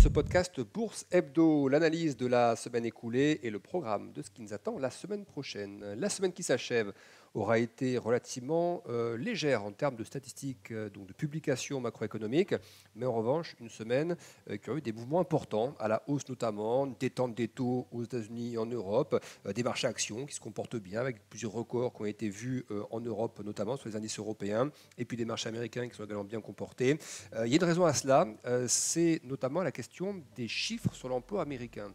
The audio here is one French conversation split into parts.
ce podcast Bourse Hebdo, l'analyse de la semaine écoulée et le programme de ce qui nous attend la semaine prochaine. La semaine qui s'achève aura été relativement légère en termes de statistiques, donc de publications macroéconomiques, mais en revanche une semaine qui a eu des mouvements importants, à la hausse notamment, une détente des taux aux États-Unis et en Europe, des marchés actions qui se comportent bien avec plusieurs records qui ont été vus en Europe notamment sur les indices européens, et puis des marchés américains qui sont également bien comportés. Il y a une raison à cela, c'est notamment la question des chiffres sur l'emploi américain.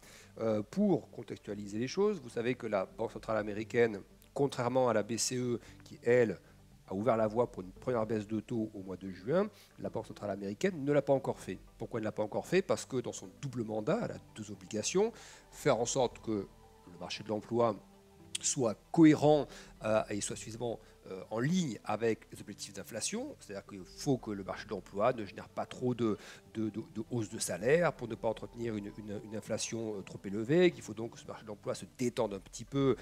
Pour contextualiser les choses, vous savez que la Banque centrale américaine, contrairement à la BCE qui, elle, a ouvert la voie pour une première baisse de taux au mois de juin, la Banque centrale américaine ne l'a pas encore fait. Pourquoi elle ne l'a pas encore fait? Parce que dans son double mandat, elle a deux obligations: faire en sorte que le marché de l'emploi soit cohérent et soit suffisamment en ligne avec les objectifs d'inflation. C'est-à-dire qu'il faut que le marché de l'emploi ne génère pas trop de hausse de salaire pour ne pas entretenir une inflation trop élevée, qu'il faut donc que ce marché de l'emploi se détende un petit peu.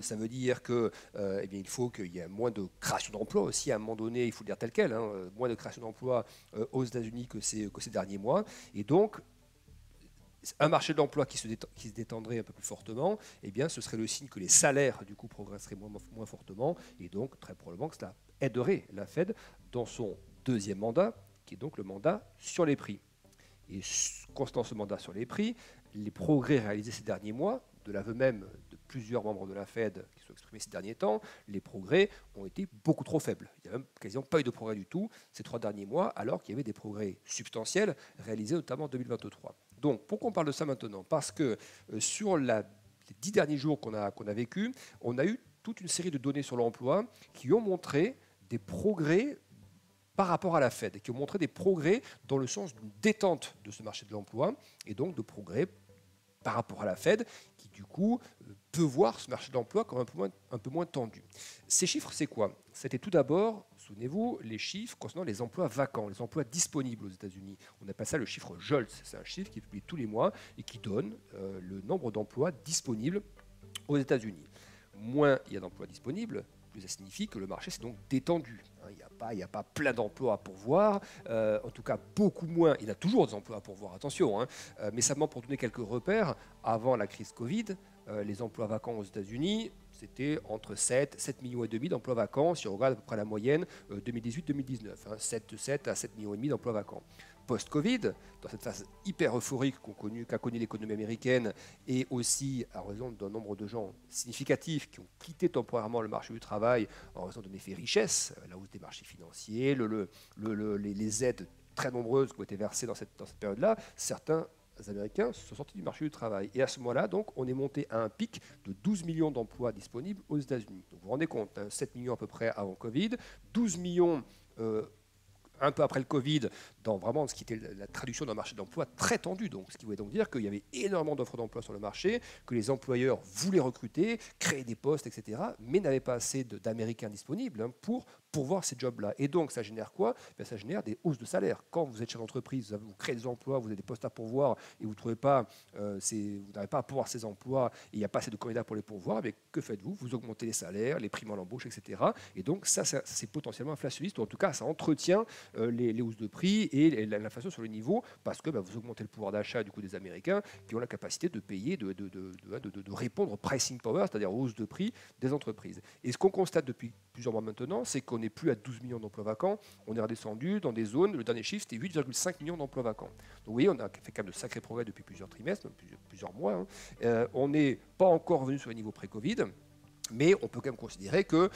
Ça veut dire que, eh bien, il faut qu'il y ait moins de création d'emplois aussi à un moment donné, il faut le dire tel quel, hein, moins de création d'emplois aux États-Unis que ces derniers mois. Et donc, un marché de l'emploi qui se détendrait un peu plus fortement, eh bien, ce serait le signe que les salaires du coup progresseraient moins fortement, et donc très probablement que cela aiderait la Fed dans son deuxième mandat, qui est donc le mandat sur les prix. Et constant ce mandat sur les prix, les progrès réalisés ces derniers mois, de l'aveu même de plusieurs membres de la Fed qui sont exprimés ces derniers temps, les progrès ont été beaucoup trop faibles. Il n'y a même quasiment pas eu de progrès du tout ces 3 derniers mois, alors qu'il y avait des progrès substantiels réalisés notamment en 2023. Donc, pourquoi on parle de ça maintenant? Parce que sur les 10 derniers jours qu'on a vécu, on a eu toute une série de données sur l'emploi qui ont montré des progrès par rapport à la Fed, et qui ont montré des progrès dans le sens d'une détente de ce marché de l'emploi, et donc de progrès par rapport à la Fed, qui du coup peut voir ce marché de l'emploi comme un peu moins tendu. Ces chiffres, c'est quoi? C'était tout d'abord, souvenez-vous, les chiffres concernant les emplois vacants, les emplois disponibles aux États-Unis. On appelle ça le chiffre JOLTS. C'est un chiffre qui est publié tous les mois et qui donne le nombre d'emplois disponibles aux États-Unis. Moins il y a d'emplois disponibles, plus ça signifie que le marché s'est donc détendu. Il n'y a pas plein d'emplois à pourvoir, en tout cas beaucoup moins. Il y a toujours des emplois à pourvoir, attention, mais simplement pour donner quelques repères, avant la crise Covid, les emplois vacants aux États-Unis, c'était entre 7 millions et demi d'emplois vacants, si on regarde à peu près la moyenne 2018-2019, 7 à 7 millions et demi d'emplois vacants. Post-Covid, dans cette phase hyper euphorique qu'a connue l'économie américaine, et aussi à raison d'un nombre de gens significatifs qui ont quitté temporairement le marché du travail en raison de l'effet richesse, la hausse des marchés financiers, les aides très nombreuses qui ont été versées dans cette période-là, certains Américains sont sortis du marché du travail. Et à ce moment-là, donc, on est monté à un pic de 12 millions d'emplois disponibles aux États-Unis. Donc, vous vous rendez compte, 7 millions à peu près avant Covid, 12 millions un peu après le Covid, dans vraiment ce qui était la traduction d'un marché d'emploi très tendu. Donc, ce qui voulait donc dire qu'il y avait énormément d'offres d'emploi sur le marché, que les employeurs voulaient recruter, créer des postes, etc., mais n'avaient pas assez d'Américains disponibles pour pourvoir ces jobs-là. Et donc, ça génère quoi? Ça génère des hausses de salaire. Quand vous êtes chef d'entreprise, vous créez des emplois, vous avez des postes à pourvoir, et vous n'arrivez pas à pourvoir ces emplois, et il n'y a pas assez de candidats pour les pourvoir, mais que faites-vous? Vous augmentez les salaires, les primes à l'embauche, etc. Et donc, ça c'est potentiellement inflationniste, ou en tout cas, ça entretient les hausses de prix et l'inflation sur le niveau, parce que vous augmentez le pouvoir d'achat du coup des Américains qui ont la capacité de payer, de répondre au pricing power, c'est-à-dire aux hausses de prix des entreprises. Et ce qu'on constate depuis plusieurs mois maintenant, c'est qu'on n'est plus à 12 millions d'emplois vacants, on est redescendu dans des zones, le dernier chiffre c'était 8,5 millions d'emplois vacants. Donc vous voyez, on a fait quand même de sacrés progrès depuis plusieurs trimestres, plusieurs mois. On n'est pas encore revenu sur les niveaux pré-Covid, mais on peut quand même considérer que,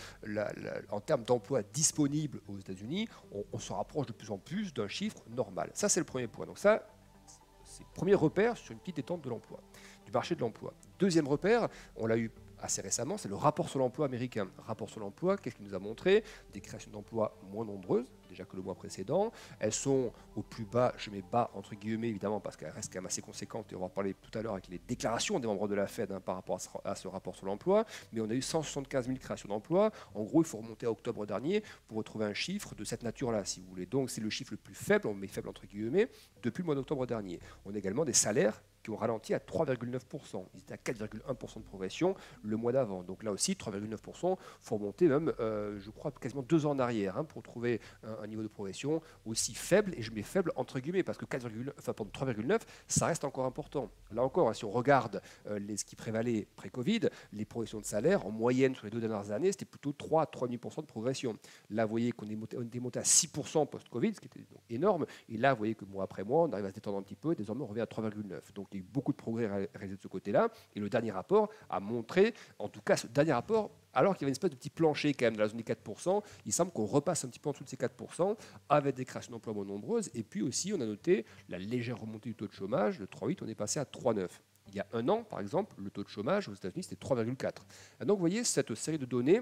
en termes d'emplois disponibles aux États-Unis, on se rapproche de plus en plus d'un chiffre normal. Ça, c'est le premier point. Donc ça, c'est le premier repère sur une petite détente de l'emploi, du marché de l'emploi. Deuxième repère, on l'a eu assez récemment, c'est le rapport sur l'emploi américain. Rapport sur l'emploi, qu'est-ce qu'il nous a montré? Des créations d'emplois moins nombreuses, déjà que le mois précédent. Elles sont au plus bas, je mets bas entre guillemets évidemment, parce qu'elles restent quand même assez conséquentes, et on va en parler tout à l'heure avec les déclarations des membres de la Fed par rapport à ce rapport sur l'emploi. Mais on a eu 175 000 créations d'emplois. En gros, il faut remonter à octobre dernier pour retrouver un chiffre de cette nature-là, si vous voulez. Donc c'est le chiffre le plus faible, on met faible entre guillemets, depuis le mois d'octobre dernier. On a également des salaires qui ont ralenti à 3,9%. Ils étaient à 4,1% de progression le mois d'avant. Donc là aussi, 3,9%, il faut remonter même, je crois, quasiment 2 ans en arrière pour trouver un niveau de progression aussi faible, et je mets faible entre guillemets, parce que 3,9, ça reste encore important. Là encore, si on regarde ce qui prévalait pré-Covid, les progressions de salaire, en moyenne sur les 2 dernières années, c'était plutôt 3 à 3,5% de progression. Là, vous voyez qu'on est monté à 6% post-Covid, ce qui était donc énorme, et là, vous voyez que mois après mois, on arrive à se détendre un petit peu, et désormais, on revient à 3,9. Donc, il y a eu beaucoup de progrès réalisés de ce côté-là, et le dernier rapport a montré, en tout cas, ce dernier rapport, alors qu'il y avait une espèce de petit plancher quand même dans la zone des 4%, il semble qu'on repasse un petit peu en dessous de ces 4%, avec des créations d'emplois moins nombreuses, et puis aussi, on a noté la légère remontée du taux de chômage, de 3,8, on est passé à 3,9. Il y a un an, par exemple, le taux de chômage aux États-Unis, c'était 3,4. Donc, vous voyez, cette série de données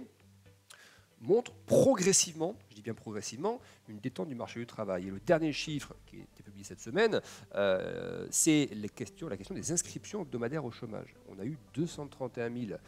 montre progressivement, je dis bien progressivement, une détente du marché du travail. Et le dernier chiffre qui a été publié cette semaine, c'est la question des inscriptions hebdomadaires au chômage. On a eu 231 000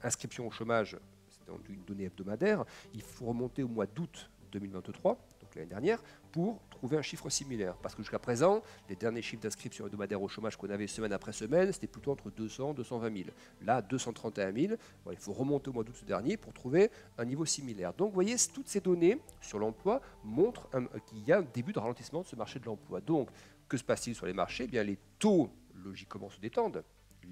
inscriptions au chômage, c'était une donnée hebdomadaire. Il faut remonter au mois d'août 2023, donc l'année dernière, pour trouver un chiffre similaire. Parce que jusqu'à présent, les derniers chiffres d'inscription hebdomadaire au chômage qu'on avait semaine après semaine, c'était plutôt entre 200 et 220 000. Là, 231 000, il faut remonter au mois d'août dernier pour trouver un niveau similaire. Donc, vous voyez, toutes ces données sur l'emploi montrent qu'il y a un début de ralentissement de ce marché de l'emploi. Donc, que se passe-t-il sur les marchés? Eh bien, les taux, logiquement, se détendent.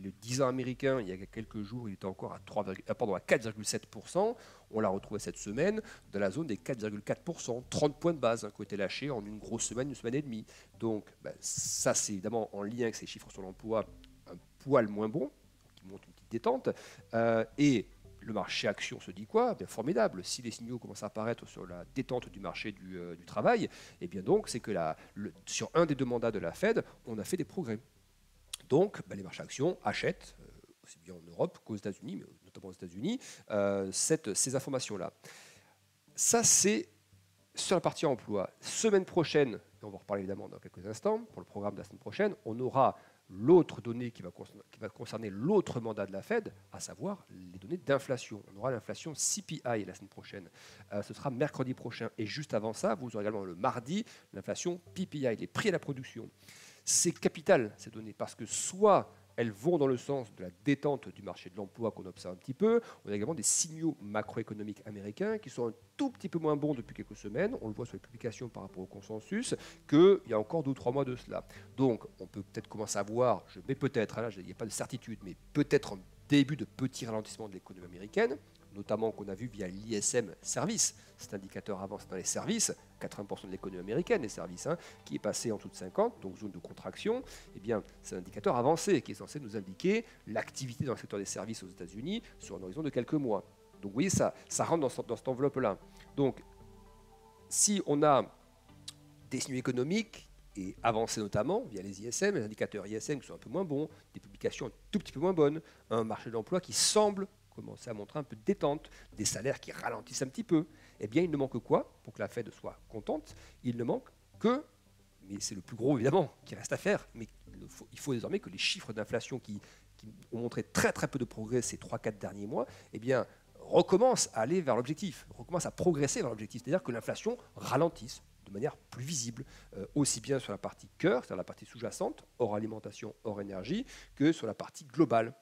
Le 10 ans américain, il y a quelques jours, il était encore à 4,7%. On l'a retrouvé cette semaine dans la zone des 4,4%. 30 points de base qui ont été lâchés en une grosse semaine, une semaine et demie. Donc ça, c'est évidemment en lien avec ces chiffres sur l'emploi, un poil moins bon, qui montre une petite détente. Et le marché action se dit quoi? Bien, formidable. Si les signaux commencent à apparaître sur la détente du marché du travail, et bien donc c'est que sur un des 2 mandats de la Fed, on a fait des progrès. Donc, les marchés actions achètent, aussi bien en Europe qu'aux États-Unis, mais notamment aux États-Unis, ces informations-là. Ça, c'est sur la partie emploi. Semaine prochaine, et on va en reparler évidemment dans quelques instants, pour le programme de la semaine prochaine, on aura l'autre donnée qui va concerner l'autre mandat de la Fed, à savoir les données d'inflation. On aura l'inflation CPI la semaine prochaine. Ce sera mercredi prochain. Et juste avant ça, vous aurez également le mardi l'inflation PPI, les prix à la production. C'est capital, ces données, parce que soit elles vont dans le sens de la détente du marché de l'emploi qu'on observe un petit peu. On a également des signaux macroéconomiques américains qui sont un tout petit peu moins bons depuis quelques semaines. On le voit sur les publications par rapport au consensus, qu'il y a encore 2 ou 3 mois de cela. Donc, on peut peut-être commencer à voir, mais peut-être, il n'y a pas de certitude, mais peut-être un début de petit ralentissement de l'économie américaine, notamment qu'on a vu via l'ISM Service. Cet indicateur avance dans les services, 80% de l'économie américaine, les services, qui est passé en dessous de 50, donc zone de contraction. Eh bien, c'est un indicateur avancé qui est censé nous indiquer l'activité dans le secteur des services aux États-Unis sur un horizon de quelques mois. Donc, vous voyez, ça rentre dans cette enveloppe-là. Donc, si on a des signaux économiques et avancés notamment via les ISM, les indicateurs ISM qui sont un peu moins bons, des publications un tout petit peu moins bonnes, un marché de l'emploi qui semble commencer à montrer un peu de détente, des salaires qui ralentissent un petit peu, eh bien, il ne manque quoi pour que la Fed soit contente? Il ne manque que, mais c'est le plus gros évidemment qui reste à faire, mais il faut désormais que les chiffres d'inflation qui ont montré très très peu de progrès ces 3-4 derniers mois, eh bien, recommencent à aller vers l'objectif, recommencent à progresser vers l'objectif, c'est-à-dire que l'inflation ralentisse de manière plus visible, aussi bien sur la partie cœur, c'est-à-dire la partie sous-jacente, hors alimentation, hors énergie, que sur la partie globale.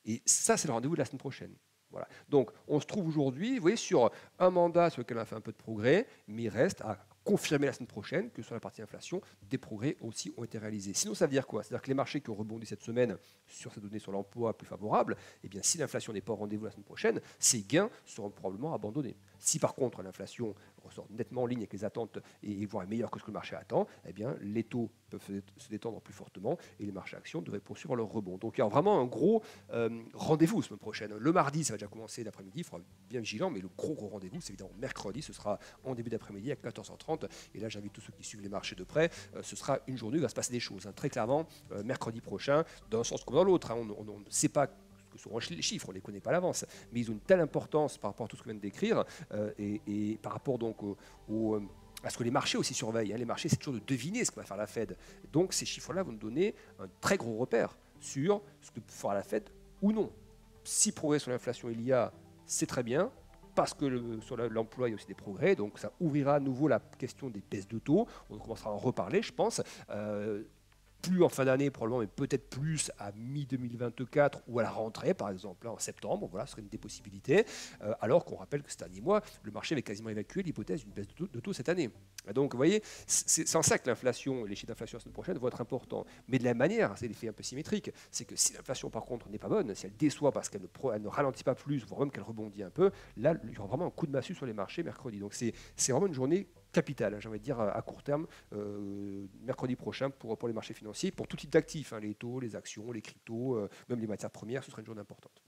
Et ça, c'est le rendez-vous de la semaine prochaine. Voilà. Donc, on se trouve aujourd'hui, vous voyez, sur un mandat sur lequel on a fait un peu de progrès, mais il reste à confirmer la semaine prochaine que sur la partie inflation, des progrès aussi ont été réalisés. Sinon, ça veut dire quoi? C'est-à-dire que les marchés qui ont rebondi cette semaine sur ces données sur l'emploi plus favorables, eh bien, si l'inflation n'est pas au rendez-vous la semaine prochaine, ces gains seront probablement abandonnés. Si par contre l'inflation ressort nettement en ligne avec les attentes et voire est meilleure que ce que le marché attend, eh bien, les taux peuvent se détendre plus fortement et les marchés actions devraient poursuivre leur rebond. Donc il y a vraiment un gros rendez-vous semaine prochaine. Le mardi, ça va déjà commencer l'après-midi, il faudra bien vigilant, mais le gros rendez-vous, c'est évidemment mercredi, ce sera en début d'après-midi à 14h30. Et là, j'invite tous ceux qui suivent les marchés de près, ce sera une journée où il va se passer des choses. Très clairement, mercredi prochain, d'un sens comme dans l'autre. On ne sait pas que seront les chiffres, on ne les connaît pas à l'avance, mais ils ont une telle importance par rapport à tout ce que je viens de décrire et par rapport donc à ce que les marchés aussi surveillent. Les marchés, c'est toujours de deviner ce que va faire la Fed. Donc ces chiffres-là vont nous donner un très gros repère sur ce que fera la Fed ou non. Si progrès sur l'inflation il y a, c'est très bien, parce que sur l'emploi, il y a aussi des progrès, donc ça ouvrira à nouveau la question des baisses de taux. On commencera à en reparler, je pense. plus en fin d'année probablement, mais peut-être plus à mi-2024 ou à la rentrée, par exemple, en septembre. Voilà, ce serait une des possibilités. Alors qu'on rappelle que ces derniers mois, le marché avait quasiment évacué l'hypothèse d'une baisse de taux cette année. Donc, vous voyez, c'est en ça que l'inflation, les chiffres d'inflation la semaine prochaine vont être importants. Mais de la même manière, c'est l'effet un peu symétrique, c'est que si l'inflation, par contre, n'est pas bonne, si elle déçoit parce qu'elle ne ralentit pas plus, voire même qu'elle rebondit un peu, là, il y aura vraiment un coup de massue sur les marchés mercredi. Donc, c'est vraiment une journée capitale, j'ai envie de dire, à court terme, mercredi prochain pour les marchés financiers, pour tout type d'actifs, les taux, les actions, les cryptos, même les matières premières, ce sera une journée importante.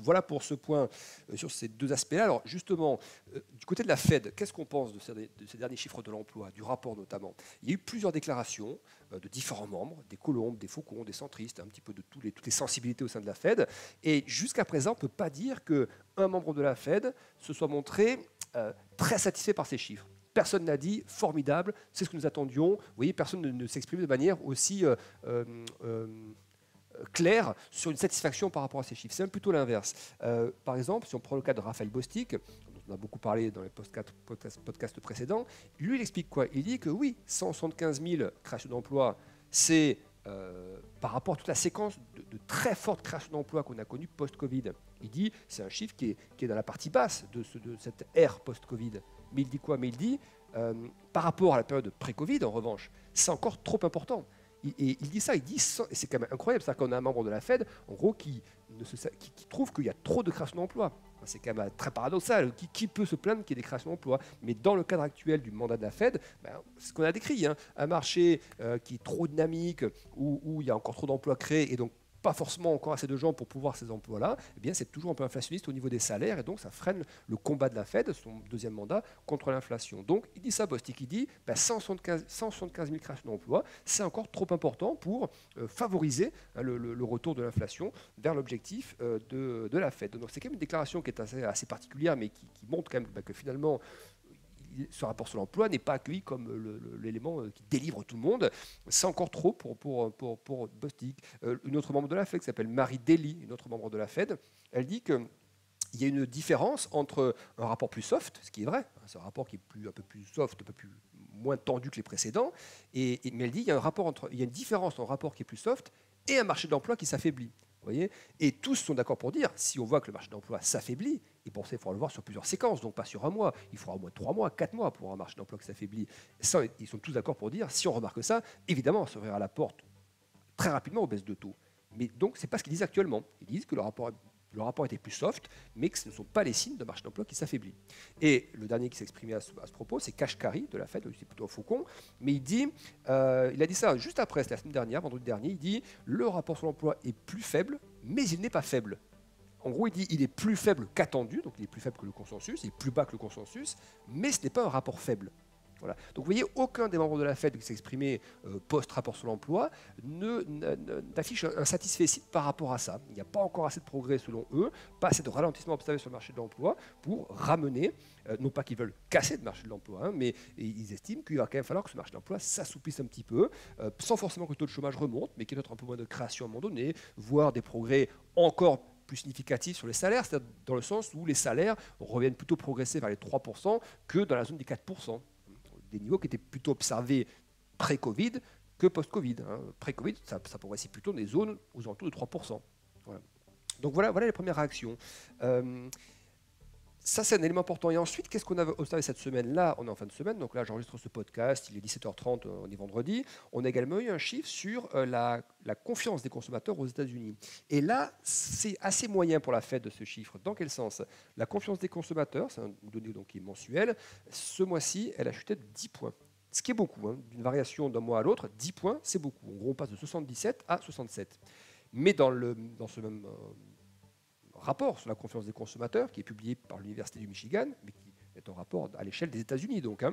Voilà pour ce point sur ces deux aspects-là. Alors justement, du côté de la Fed, qu'est-ce qu'on pense de ces derniers chiffres de l'emploi, du rapport notamment? Il y a eu plusieurs déclarations de différents membres, des colombes, des faucons, des centristes, un petit peu de toutes les sensibilités au sein de la Fed. Et jusqu'à présent, on ne peut pas dire qu'un membre de la Fed se soit montré très satisfait par ces chiffres. Personne n'a dit formidable, c'est ce que nous attendions. Vous voyez, personne ne s'exprime de manière aussi claire sur une satisfaction par rapport à ces chiffres. C'est même plutôt l'inverse. Par exemple, si on prend le cas de Raphaël Bostic, dont on a beaucoup parlé dans les podcasts précédents, lui, il explique quoi? Il dit que oui, 175 000 créations d'emplois, c'est par rapport à toute la séquence de très fortes créations d'emplois qu'on a connues post-Covid. Il dit c'est un chiffre qui est dans la partie basse de cette ère post-Covid. Mais il dit quoi? Mais il dit, par rapport à la période pré-Covid, en revanche, c'est encore trop important. Et il dit ça, et c'est quand même incroyable, c'est-à-dire qu'on a un membre de la Fed, en gros, qui trouve qu'il y a trop de création d'emplois. C'est quand même très paradoxal. Qui peut se plaindre qu'il y ait des créations d'emplois? Mais dans le cadre actuel du mandat de la Fed, c'est ce qu'on a décrit, un marché qui est trop dynamique, où il y a encore trop d'emplois créés, et donc pas forcément encore assez de gens pour pouvoir ces emplois-là, eh bien c'est toujours un peu inflationniste au niveau des salaires, et donc ça freine le combat de la Fed, son deuxième mandat, contre l'inflation. Donc il dit ça, Bostic, il dit 175 000 créations d'emplois, c'est encore trop important pour favoriser le retour de l'inflation vers l'objectif de la Fed. Donc c'est quand même une déclaration qui est assez particulière, mais qui montre quand même que finalement ce rapport sur l'emploi n'est pas accueilli comme l'élément qui délivre tout le monde. C'est encore trop pour Bostic. Une autre membre de la Fed qui s'appelle Marie Daly, une autre membre de la Fed, elle dit qu'il y a une différence entre un rapport plus soft, ce qui est vrai, c'est un rapport qui est un peu plus soft, moins tendu que les précédents, mais elle dit qu'il y a une différence entre un rapport qui est plus soft et un marché de l'emploi qui s'affaiblit. Voyez, et tous sont d'accord pour dire, si on voit que le marché d'emploi s'affaiblit, et pour ça, il faudra le voir sur plusieurs séquences, donc pas sur un mois, il faudra au moins 3 mois, 4 mois pour un marché d'emploi qui s'affaiblit. Ça, ils sont tous d'accord pour dire, si on remarque ça, évidemment, on s'ouvrira la porte très rapidement aux baisses de taux. Mais donc, ce n'est pas ce qu'ils disent actuellement. Ils disent que le rapport était plus soft, mais que ce ne sont pas les signes de marché d'emploi qui s'affaiblit. Et le dernier qui s'est exprimé à ce propos, c'est Kashkari de la Fed, c'est plutôt un faucon, mais il a dit ça juste après, c'était la semaine dernière, vendredi dernier, il dit le rapport sur l'emploi est plus faible, mais il n'est pas faible. En gros, il dit il est plus faible qu'attendu, donc il est plus faible que le consensus, il est plus bas que le consensus, mais ce n'est pas un rapport faible. Voilà. Donc vous voyez, aucun des membres de la Fed qui s'est exprimé post-rapport sur l'emploi n'affiche un satisfecit par rapport à ça. Il n'y a pas encore assez de progrès selon eux, pas assez de ralentissement observé sur le marché de l'emploi pour ramener, non pas qu'ils veulent casser le marché de l'emploi, mais ils estiment qu'il va quand même falloir que ce marché de l'emploi s'assouplisse un petit peu, sans forcément que le taux de chômage remonte, mais qu'il y ait un peu moins de création à un moment donné, voire des progrès encore plus significatifs sur les salaires, c'est-à-dire dans le sens où les salaires reviennent plutôt progresser vers les 3% que dans la zone des 4%. Des niveaux qui étaient plutôt observés pré-Covid que post-Covid. Pré-Covid, ça progressait plutôt dans des zones aux alentours de 3%. Voilà. Donc voilà les premières réactions. Ça, c'est un élément important. Et ensuite, qu'est-ce qu'on a observé cette semaine-là? On est en fin de semaine, donc là, j'enregistre ce podcast, il est 17h30, on est vendredi. On a également eu un chiffre sur la confiance des consommateurs aux États-Unis. Et là, c'est assez moyen pour la Fed de ce chiffre. Dans quel sens? La confiance des consommateurs, c'est une donnée donc, qui est mensuelle, ce mois-ci, elle a chuté de 10 points. Ce qui est beaucoup, d'une variation d'un mois à l'autre, 10 points, c'est beaucoup. En gros, on passe de 77 à 67. Mais dans ce même rapport sur la confiance des consommateurs, qui est publié par l'Université du Michigan, mais qui est un rapport à l'échelle des États-Unis. Donc,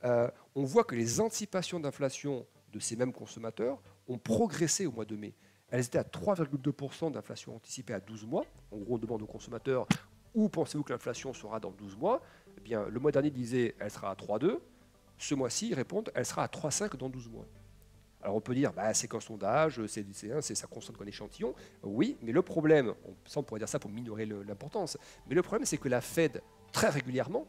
on voit que les anticipations d'inflation de ces mêmes consommateurs ont progressé au mois de mai. Elles étaient à 3,2% d'inflation anticipée à 12 mois. En gros, on demande aux consommateurs où pensez-vous que l'inflation sera dans 12 mois? Eh bien, le mois dernier disait elle sera à 3,2. Ce mois-ci, ils répondent elle sera à 3,5 dans 12 mois. Alors on peut dire, c'est qu'un sondage, ça concerne qu'un échantillon. Oui, mais le problème, on pourrait dire ça pour minorer l'importance, mais le problème c'est que la Fed, très régulièrement,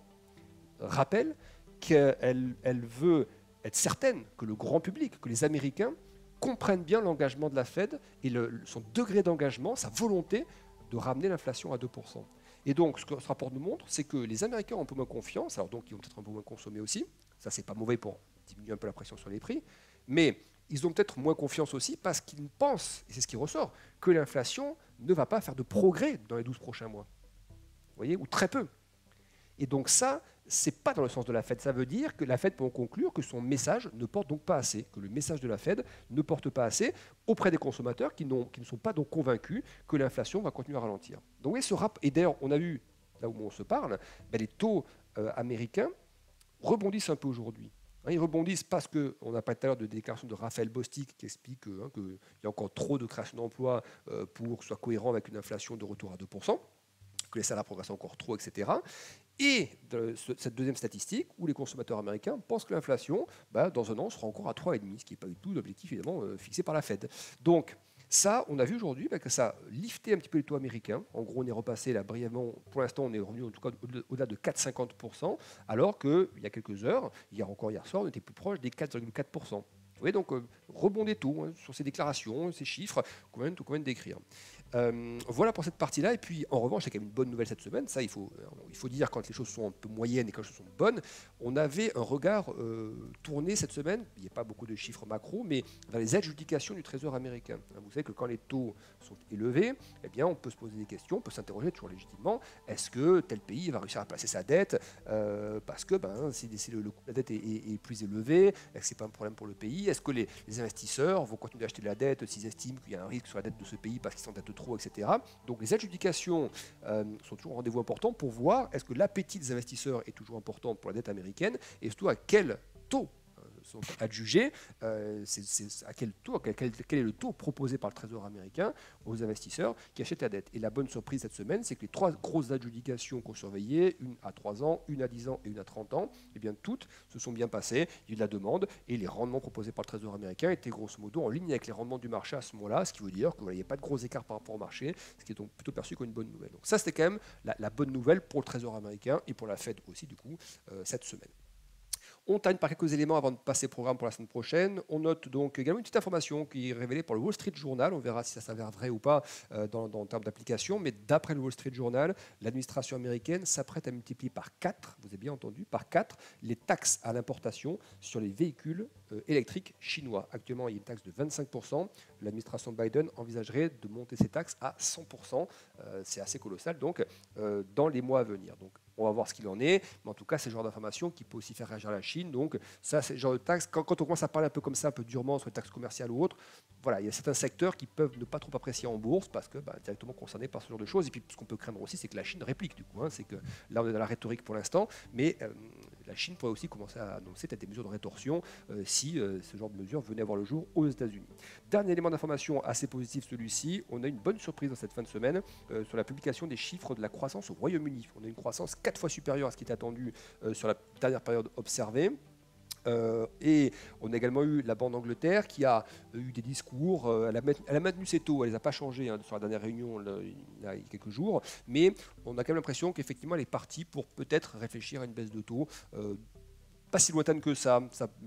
rappelle qu'elle veut être certaine que le grand public, que les Américains comprennent bien l'engagement de la Fed et son degré d'engagement, sa volonté de ramener l'inflation à 2%. Et donc, ce que ce rapport nous montre, c'est que les Américains ont un peu moins confiance, alors donc ils vont peut-être un peu moins consommer aussi, ça c'est pas mauvais pour diminuer un peu la pression sur les prix, mais ils ont peut-être moins confiance aussi parce qu'ils pensent, et c'est ce qui ressort, que l'inflation ne va pas faire de progrès dans les 12 prochains mois. Vous voyez, ou très peu. Et donc ça, c'est pas dans le sens de la Fed. Ça veut dire que la Fed peut en conclure que son message ne porte donc pas assez, que le message de la Fed ne porte pas assez auprès des consommateurs qui ne sont pas donc convaincus que l'inflation va continuer à ralentir. Donc oui, et d'ailleurs, on a vu, là où on se parle, les taux américains rebondissent un peu aujourd'hui. Ils rebondissent parce qu'on n'a pas tout à l'heure de déclaration de Raphaël Bostic qui explique qu'il y a encore trop de création d'emplois pour que ce soit cohérent avec une inflation de retour à 2%, que les salaires progressent encore trop, etc. Et cette deuxième statistique, où les consommateurs américains pensent que l'inflation, dans un an, sera encore à 3,5, ce qui n'est pas du tout l'objectif évidemment fixé par la Fed. Donc ça, on a vu aujourd'hui que ça a lifté un petit peu les taux américains. En gros, on est repassé là brièvement, pour l'instant, on est revenu en tout cas au-delà de 4,50%, alors qu'il y a quelques heures, hier soir, on était plus proche des 4,4%. Vous voyez, donc rebond des taux sur ces déclarations, ces chiffres qu'on vient d'écrire. Voilà pour cette partie-là. Et puis, en revanche, il y a quand même une bonne nouvelle cette semaine. Ça, il faut dire quand les choses sont un peu moyennes et quand les choses sont bonnes. On avait un regard tourné cette semaine, il n'y a pas beaucoup de chiffres macro, mais vers les adjudications du Trésor américain. Vous savez que quand les taux sont élevés, eh bien, on peut se poser des questions, on peut s'interroger toujours légitimement, est-ce que tel pays va réussir à placer sa dette parce que si le coût de la dette est plus élevé, est-ce que ce n'est pas un problème pour le pays? Est-ce que les investisseurs vont continuer d'acheter de la dette s'ils estiment qu'il y a un risque sur la dette de ce pays parce qu'ils s'endettent trop, etc. Donc les adjudications sont toujours un rendez-vous important pour voir est-ce que l'appétit des investisseurs est toujours important pour la dette américaine et surtout à quel taux sont adjugés, à quel est le taux proposé par le Trésor américain aux investisseurs qui achètent la dette. Et la bonne surprise cette semaine, c'est que les 3 grosses adjudications qu'on surveillait, une à 3 ans, une à 10 ans et une à 30 ans, eh bien toutes se sont bien passées. Il y a eu de la demande et les rendements proposés par le Trésor américain étaient grosso modo en ligne avec les rendements du marché à ce moment-là, ce qui veut dire qu'il n'y a pas de gros écart par rapport au marché, ce qui est donc plutôt perçu comme une bonne nouvelle. Donc ça, c'était quand même la bonne nouvelle pour le Trésor américain et pour la Fed aussi, du coup, cette semaine. On termine par quelques éléments avant de passer au programme pour la semaine prochaine. On note donc également une petite information qui est révélée par le Wall Street Journal. On verra si ça s'avère vrai ou pas en termes d'application. Mais d'après le Wall Street Journal, l'administration américaine s'apprête à multiplier par 4, vous avez bien entendu, par 4 les taxes à l'importation sur les véhicules électriques chinois. Actuellement, il y a une taxe de 25%. L'administration Biden envisagerait de monter ces taxes à 100%. C'est assez colossal, donc, dans les mois à venir. Donc, on va voir ce qu'il en est, mais en tout cas, c'est le genre d'information qui peut aussi faire réagir la Chine. Donc, ça, c'est le genre de taxe. Quand on commence à parler un peu comme ça, un peu durement sur les taxes commerciales ou autres, voilà, il y a certains secteurs qui peuvent ne pas trop apprécier en bourse parce que directement concernés par ce genre de choses. Et puis, ce qu'on peut craindre aussi, c'est que la Chine réplique, du coup. C'est que là, on est dans la rhétorique pour l'instant, mais la Chine pourrait aussi commencer à annoncer peut-être des mesures de rétorsion si ce genre de mesures venait à voir le jour aux États-Unis. Dernier élément d'information assez positif, celui-ci. On a une bonne surprise dans cette fin de semaine sur la publication des chiffres de la croissance au Royaume-Uni. On a une croissance 4 fois supérieure à ce qui était attendu sur la dernière période observée. Et on a également eu la Banque d'Angleterre qui a eu des discours, elle a maintenu ses taux, elle ne les a pas changés sur la dernière réunion il y a quelques jours, mais on a quand même l'impression qu'effectivement elle est partie pour peut-être réfléchir à une baisse de taux. Pas si lointaine que ça,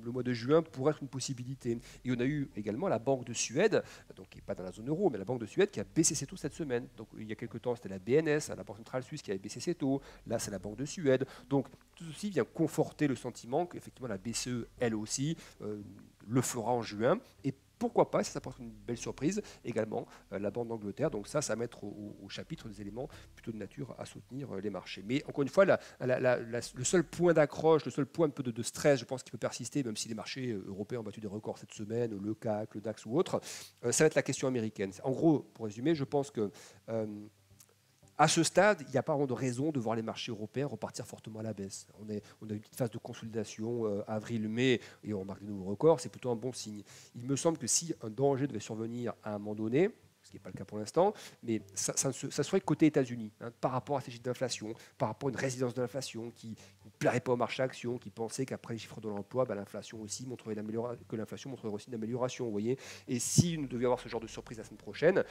le mois de juin pourrait être une possibilité. Et on a eu également la Banque de Suède, donc qui n'est pas dans la zone euro, mais la Banque de Suède qui a baissé ses taux cette semaine. Donc il y a quelques temps, c'était la BNS, la Banque centrale suisse qui avait baissé ses taux. Là, c'est la Banque de Suède. Donc tout ceci vient conforter le sentiment qu'effectivement la BCE, elle aussi, le fera en juin. Et pourquoi pas, ça apporte une belle surprise, également la Banque d'Angleterre. Donc ça à mettre au chapitre des éléments plutôt de nature à soutenir les marchés. Mais encore une fois, le seul point d'accroche, le seul point un peu de stress, je pense, qui peut persister, même si les marchés européens ont battu des records cette semaine, le CAC, le DAX ou autre, ça va être la question américaine. En gros, pour résumer, je pense que à ce stade, il n'y a pas vraiment de raison de voir les marchés européens repartir fortement à la baisse. On a une petite phase de consolidation avril-mai et on marque de nouveaux records, c'est plutôt un bon signe. Il me semble que si un danger devait survenir à un moment donné, ce qui n'est pas le cas pour l'instant, mais ça serait côté États-Unis, par rapport à ces chiffres d'inflation, par rapport à une résilience de l'inflation qui ne plairait pas au marché actions, qui pensait qu'après les chiffres de l'emploi, l'inflation aussi montrerait que l'inflation montrerait aussi une amélioration, vous voyez. Et si nous devions avoir ce genre de surprise la semaine prochaine,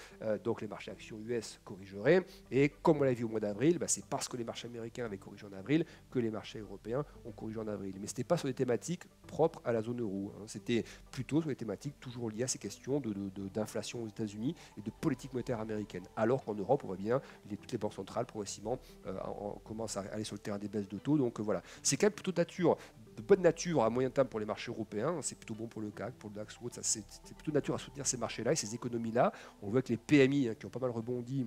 donc les marchés actions US corrigeraient, et comme on l'a vu au mois d'avril, c'est parce que les marchés américains avaient corrigé en avril que les marchés européens ont corrigé en avril. Mais ce n'était pas sur des thématiques propre à la zone euro. C'était plutôt sur les thématiques toujours liées à ces questions d'inflation aux États-Unis et de politique monétaire américaine. Alors qu'en Europe, on voit bien, toutes les banques centrales progressivement commencent à aller sur le terrain des baisses de taux. Donc voilà, c'est quand même plutôt de bonne nature à moyen terme pour les marchés européens. C'est plutôt bon pour le CAC, pour le DAX ou autre. C'est plutôt de nature à soutenir ces marchés-là et ces économies-là. On voit que les PMI qui ont pas mal rebondi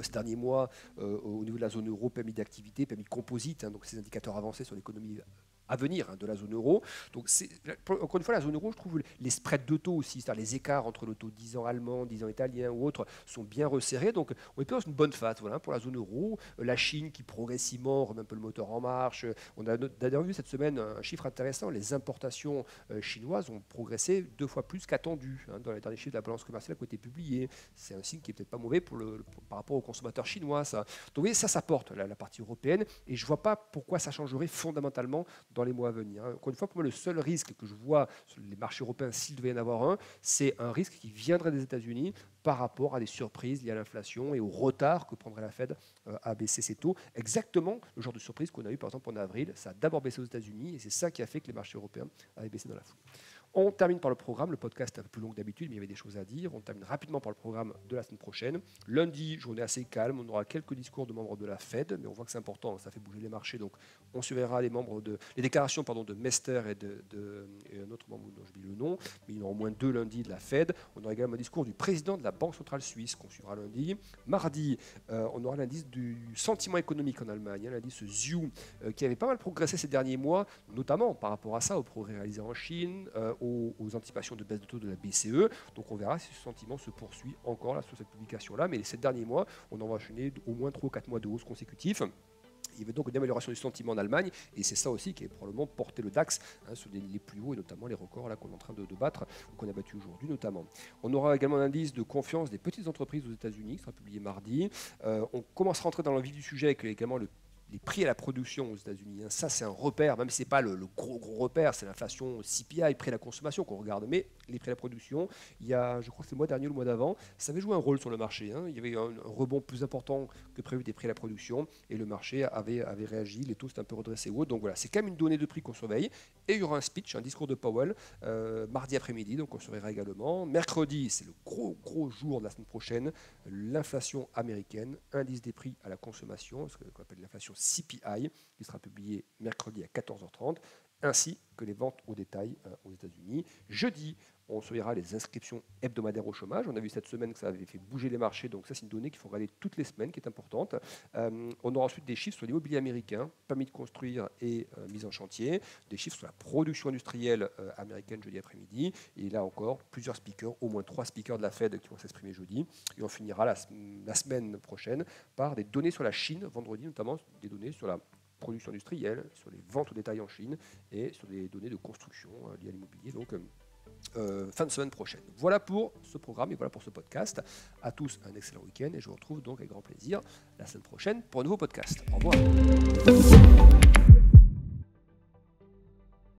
ces derniers mois au niveau de la zone euro, PMI d'activité, PMI composite, donc ces indicateurs avancés sur l'économie à venir de la zone euro. Donc encore une fois, la zone euro, je trouve les spreads de taux aussi, c'est-à-dire les écarts entre le taux 10 ans allemand, 10 ans italien ou autre, sont bien resserrés. Donc on est dans une bonne phase pour la zone euro. La Chine qui progressivement remet un peu le moteur en marche. On a d'ailleurs vu cette semaine un chiffre intéressant, les importations chinoises ont progressé 2 fois plus qu'attendu dans les derniers chiffres de la balance commerciale qui ont été publiés. C'est un signe qui n'est peut-être pas mauvais par rapport aux consommateurs chinois. Ça. Donc vous voyez, ça porte la partie européenne et je ne vois pas pourquoi ça changerait fondamentalement dans les mois à venir. Encore une fois, pour moi, le seul risque que je vois sur les marchés européens, s'il devait y en avoir un, c'est un risque qui viendrait des États-Unis par rapport à des surprises liées à l'inflation et au retard que prendrait la Fed à baisser ses taux. Exactement le genre de surprise qu'on a eu par exemple en avril. Ça a d'abord baissé aux États-Unis et c'est ça qui a fait que les marchés européens avaient baissé dans la foulée. On termine par le programme. Le podcast est un peu plus long que d'habitude, mais il y avait des choses à dire. On termine rapidement par le programme de la semaine prochaine. Lundi, journée assez calme. On aura quelques discours de membres de la Fed, mais on voit que c'est important. Ça fait bouger les marchés. Donc, on surveillera les déclarations de Mester et un autre membre dont j'oublie le nom. Mais il y en aura au moins 2 lundi de la Fed. On aura également un discours du président de la Banque centrale suisse qu'on suivra lundi. Mardi, on aura l'indice du sentiment économique en Allemagne, l'indice ZIU, qui avait pas mal progressé ces derniers mois, notamment par rapport à ça, aux progrès réalisés en Chine, aux anticipations de baisse de taux de la BCE. Donc on verra si ce sentiment se poursuit encore là, sur cette publication-là. Mais ces derniers mois, on en va enchaîner au moins 3 ou 4 mois de hausse consécutifs. Il y avait donc une amélioration du sentiment en Allemagne et c'est ça aussi qui a probablement porté le DAX sur les plus hauts et notamment les records qu'on est en train de battre ou qu'on a battu aujourd'hui notamment. On aura également un indice de confiance des petites entreprises aux États-Unis qui sera publié mardi. On commence à rentrer dans le vif du sujet avec également les prix à la production aux États-Unis. Ça, c'est un repère, même si ce n'est pas le gros repère, c'est l'inflation CPI, prix à la consommation qu'on regarde. Mais les prix à la production, il y a, je crois que c'est le mois dernier ou le mois d'avant, ça avait joué un rôle sur le marché. Il y avait un rebond plus important que prévu des prix à la production et le marché avait réagi, les taux s'étaient un peu redressés haut. Donc voilà, c'est quand même une donnée de prix qu'on surveille. Et il y aura un speech, un discours de Powell mardi après-midi, donc on surveillera également. Mercredi, c'est le gros jour de la semaine prochaine, l'inflation américaine, indice des prix à la consommation, ce qu'on appelle l'inflation CPI, qui sera publié mercredi à 14h30, ainsi que les ventes au détail aux États-Unis. Jeudi, on surveillera les inscriptions hebdomadaires au chômage. On a vu cette semaine que ça avait fait bouger les marchés, donc ça c'est une donnée qu'il faut regarder toutes les semaines, qui est importante. On aura ensuite des chiffres sur l'immobilier américain, permis de construire et mise en chantier, des chiffres sur la production industrielle américaine jeudi après-midi, et là encore, plusieurs speakers, au moins 3 speakers de la Fed qui vont s'exprimer jeudi, et on finira la semaine prochaine par des données sur la Chine, vendredi notamment, des données sur la production industrielle, sur les ventes au détail en Chine et sur des données de construction liées à l'immobilier. Donc, fin de semaine prochaine. Voilà pour ce programme et voilà pour ce podcast. À tous un excellent week-end et je vous retrouve donc avec grand plaisir la semaine prochaine pour un nouveau podcast. Au revoir.